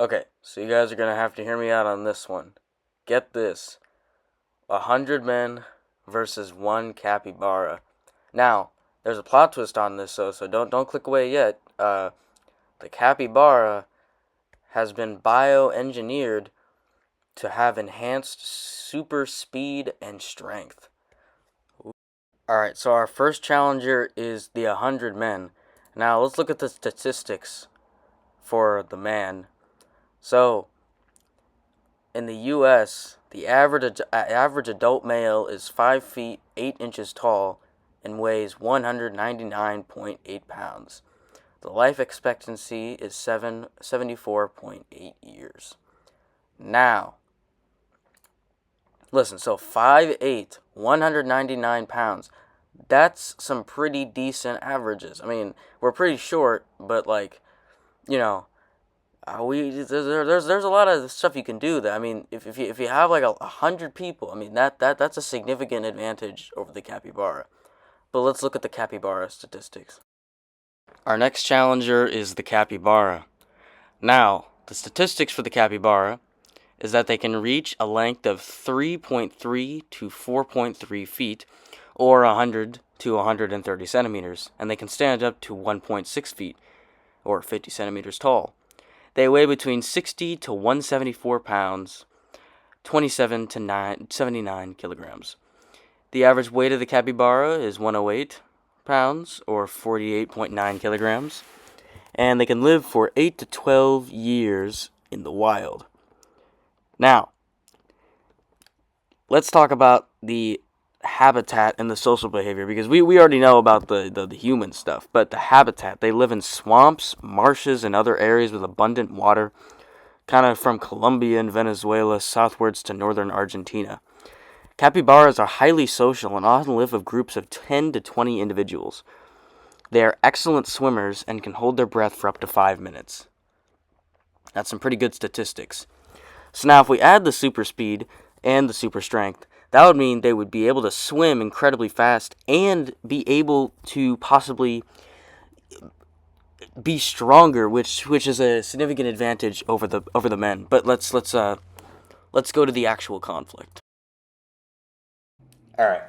Okay, so you guys are gonna have to hear me out on this one. Get this: 100 men versus one capybara. Now, there's a plot twist on this, so don't click away yet. The capybara has been bioengineered to have enhanced super speed and strength. Alright, so our first challenger is the 100 men. Now, let's look at the statistics for the man. So, in the U.S., the average adult male is 5 feet 8 inches tall and weighs 199.8 pounds. The life expectancy is 74.8 years. Now, listen, so 5'8", 199 pounds. That's some pretty decent averages. I mean, we're pretty short, but you know, there's a lot of stuff you can do. That I mean, if you have like 100 people, I mean that's a significant advantage over the capybara. But let's look at the capybara statistics. Our next challenger is the capybara. Now, the statistics for the capybara is that they can reach a length of 3.3 to 4.3 feet, or 100 to 130 centimeters, and they can stand up to 1.6 feet, or 50 centimeters tall. They weigh between 60 to 174 pounds, 27 to 79 kilograms. The average weight of the capybara is 108 pounds, or 48.9 kilograms, and they can live for 8 to 12 years in the wild. Now, let's talk about the habitat and the social behavior, because we already know about the human stuff, but the habitat, they live in swamps, marshes, and other areas with abundant water, kind of from Colombia and Venezuela southwards to northern Argentina. Capybaras are highly social and often live with groups of 10 to 20 individuals. They are excellent swimmers and can hold their breath for up to 5 minutes. That's some pretty good statistics. So now if we add the super speed and the super strength, that would mean they would be able to swim incredibly fast and be able to possibly be stronger, which is a significant advantage over the men. But let's go to the actual conflict. All right.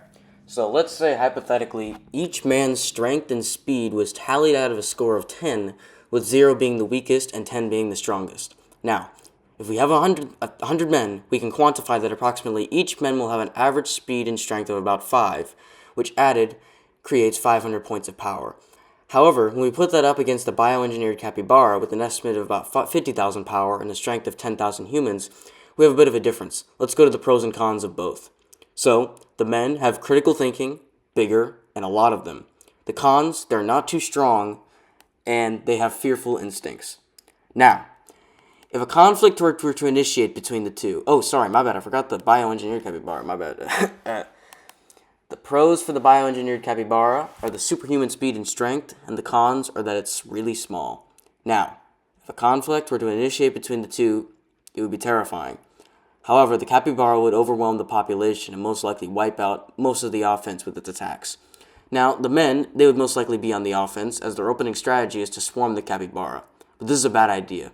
So let's say hypothetically each man's strength and speed was tallied out of a score of 10, with 0 being the weakest and 10 being the strongest. Now, if we have 100 men, we can quantify that approximately each man will have an average speed and strength of about 5, which added creates 500 points of power. However, when we put that up against the bioengineered capybara with an estimate of about 50,000 power and a strength of 10,000 humans, we have a bit of a difference. Let's go to the pros and cons of both. So, the men have critical thinking, bigger, and a lot of them. The cons, they're not too strong, and they have fearful instincts. Now, if a conflict were to initiate between the two... Oh, sorry, my bad, I forgot the bioengineered capybara, my bad. The pros for the bioengineered capybara are the superhuman speed and strength, and the cons are that it's really small. Now, if a conflict were to initiate between the two, it would be terrifying. However, the capybara would overwhelm the population and most likely wipe out most of the offense with its attacks. Now, the men, they would most likely be on the offense, as their opening strategy is to swarm the capybara. But this is a bad idea.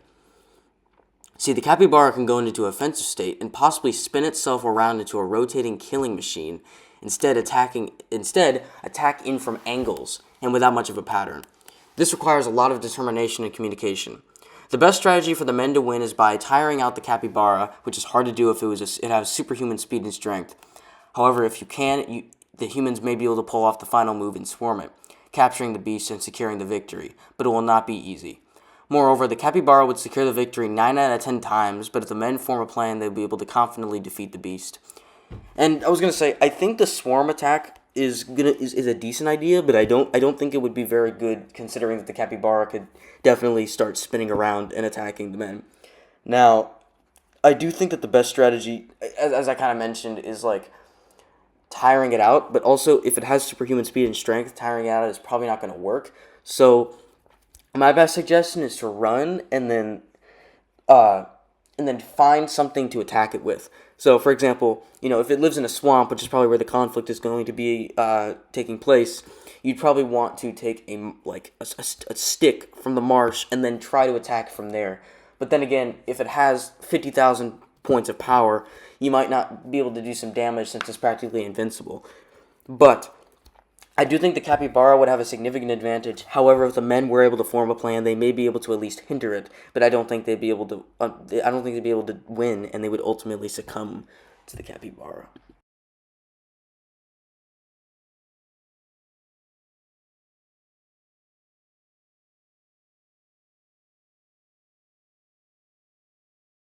See, the capybara can go into offensive state and possibly spin itself around into a rotating killing machine, instead attack in from angles and without much of a pattern. This requires a lot of determination and communication. The best strategy for the men to win is by tiring out the capybara, which is hard to do if it has superhuman speed and strength. However, if you can, the humans may be able to pull off the final move and swarm it, capturing the beast and securing the victory, but it will not be easy. Moreover, the capybara would secure the victory 9 out of 10 times, but if the men form a plan, they'll be able to confidently defeat the beast. And I was gonna say, I think the swarm attack is a decent idea, but I don't think it would be very good, considering that the capybara could definitely start spinning around and attacking the men. Now, I do think that the best strategy, as I kind of mentioned, is like tiring it out, but also if it has superhuman speed and strength, tiring it out is probably not going to work. So my best suggestion is to run and then find something to attack it with. So, for example, if it lives in a swamp, which is probably where the conflict is going to be taking place, you'd probably want to take a stick from the marsh and then try to attack from there. But then again, if it has 50,000 points of power, you might not be able to do some damage since it's practically invincible. But I do think the Capybara would have a significant advantage. However, if the men were able to form a plan, they may be able to at least hinder it. But I don't think they'd be able to. I don't think they'd be able to win, and they would ultimately succumb to the Capybara.